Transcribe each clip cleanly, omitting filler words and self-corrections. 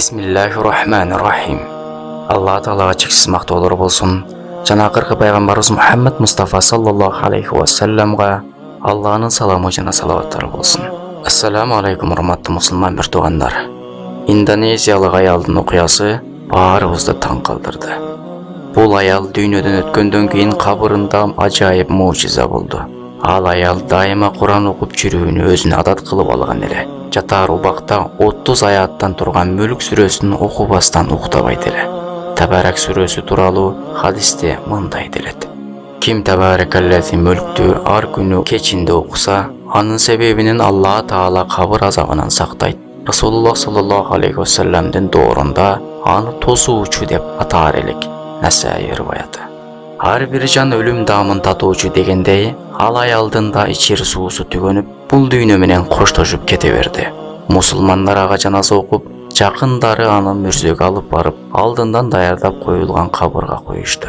Бисмиллахир-рахманир-рахим. Аллах Таалага чексиз мактоолор болсун. Жана акыркы пайгамбарыбыз Мухаммад Мустафа саллаллаху алейхи ва салламга Аллахнын саламы жана салаваттары болсун. Ассалааму алейкум, урматтуу мусулман бир туугандар. Индонезиялык аялдын окуясы баарыбызды таң калтырды. Бул аял дүйнөдөн өткөндөн кийин кабырында ажайып можиза болду. Ал аял дайыма Куран окуп жүрүүнү өзүнө адат кылып алган эле. Жатар убакта 30 аяттан турган Мүлк сүрөсүн окубастан уктабайт эле. Табарак сүрөсү тууралуу хадисте мындай делет: Ким табаракаллази мүлктү ар күнү кечинде окуса, анын себебинен Аллах Таала кабыр азабынан сактайт. Расулуллах саллаллаху алейхи ва салламдын доорунда аны тосуучу деп атаар элек. Насаи риваяты. Ар бир жан өлүм даамын татуучу дегендей, ал аялдын да ичер суусу түгөнүп, бул дүйнө менен коштошуп кете берди. Мусулмандар ага жаназа окуп, жакындары аны мүрзөгө алып барып, алдындан даярдап коюлган кабырга коюшту.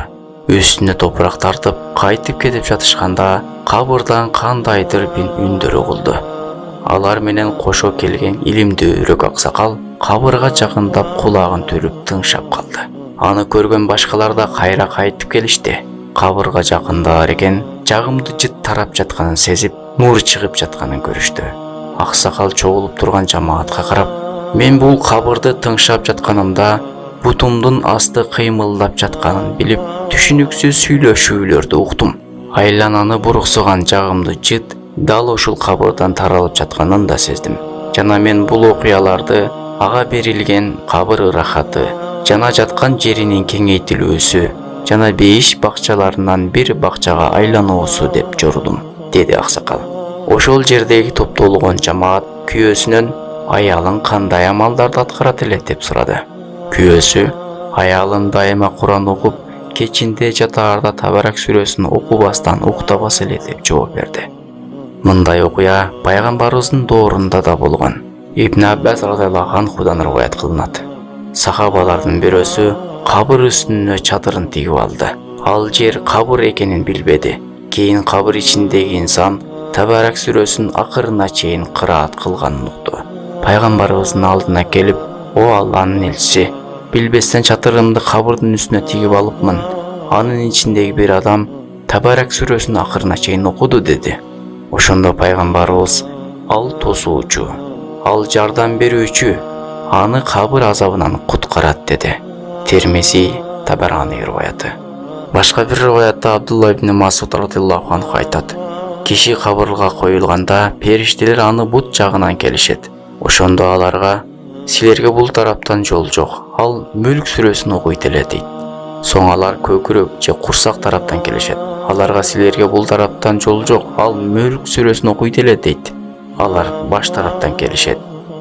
Үстүнө топурак тартып, кайтып кетип жатышканда, кабырдан кандайдыр бир үндөр угулду. Алар менен кошо келген илимдүүрөөк аксакал кабырга жакындап кулагын түрүп тыңшап калды. Аны көргөн башкалар да кайра кайтып келишти. Кабырга жакындаар экен, жагымдуу жыт тарап жатканын сезип, нур чыгып жатканын көрүштү. Аксакал чогулуп турган жамаатка карап, мен бул кабырды тыңшап жатканымда бутумдун асты кыймылдап жатканын билип, түшүнүксүз сүйлөшүүлөрдү уктум. Айлананы буруксуган жагымдуу жыт дал ушул кабырдан таралып жатканын да сездим. Жана мен бул окуяларды ага берилген кабыр ырахаты, жана жаткан жеринин кеңейтилүүсү, жана бейиш бакчаларынан бир бакчага айлануусу деп жорудум, деди аксакал. Ошол жердеги топтолгон жамаат күйөөсүнөн аялың кандай амалдарды аткарат эле деп сурады. Күйөөсү аялын дайыма Куран окуп, кечинде жатаарда Табарак сүрөсүн окубастан уктабас эле деп жооп берди. Мындай окуя пайгамбарыбыздын доорунда да болгон. Ибн Аббас радыйаллаху анхудан риваят кылынат. Сахабалардын бирөөсү кабыр үстүнө чатырын тигип алды. Ал жер кабыр экенин билбеди. Кийин кабыр ичиндеги инсан Табарак сүрөсүн акырына чейин кыраат кылганын укту. Пайгамбарыбыздын алдына келип, "О Алланын элчиси, билбестен чатырымды кабырдын үстүнө тигип алыпмын. Анын ичиндеги бир адам Табарак сүрөсүн акырына чейин окуду" деди. Ошондо пайгамбарыбыз: "Ал тосуучу, ал жардам берүүчү, аны кабыр азабынан куткарат" деди. Термизи Табарани риваяты. Башка бир риваятта Абдулла ибн Масуд радыйаллаху анху айтат: Киши кабырга коюлганда периштелер аны бут жагынан келишет. Ошондо аларга: "Силерге бул тараптан жол жок, ал Мүлк сүрөсүн окуйт эле" дейт. Соң алар көкүрөк же курсак тараптан келишет. Аларга: "Силерге бул тараптан жол жок, ал Мүлк сүрөсүн окуйт эле" дейт. Алар баш тараптан келишет.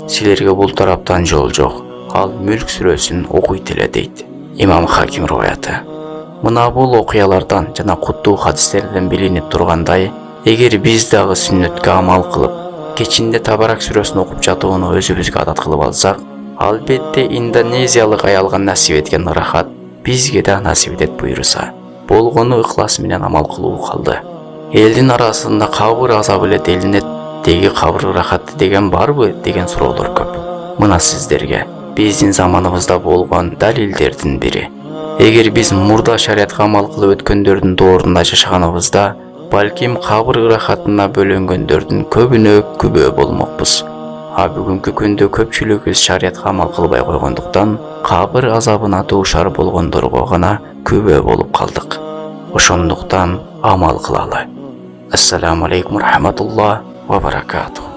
"Силерге бул тараптан жол жок, ал Мүлк сүрөсүн окуйт эле" дейт. Имам Хаким риваяты. Мына бул окуялардан жана куттуу хадистерден билинип тургандай, эгер биз дагы сүннөткө амал кылып, кечинде Табарак сүрөсүн окуп жатууну өзүбүзгө адат кылып алсак, албетте Индонезиялык аялга насип эткен ырахат бизге да насип этет буйруса. Болгону ыхлас менен амал кылуу калды. Элдин арасында кабыр азабы эле делинет, деги кабыр ырахаты деген барбы деген суроолор көп. Мына сиздерге биздин заманыбызда болгон далилдердин бири. Эгер биз мурда шариатка амал кылып өткөндөрдүн доорунда жашаганыбызда, балким кабыр ырахатына бөлөнгөндөрдүн көбүнө күбө болмокпуз. А бүгүнкү күндө көпчүлүгүбүз шариатка амал кылбай койгондуктан, кабыр азабына дуушар болгондорго гана күбө болуп калдык. Ошондуктан амал кылалы. Ассалааму алейкум рахматуллахи ва баракатух.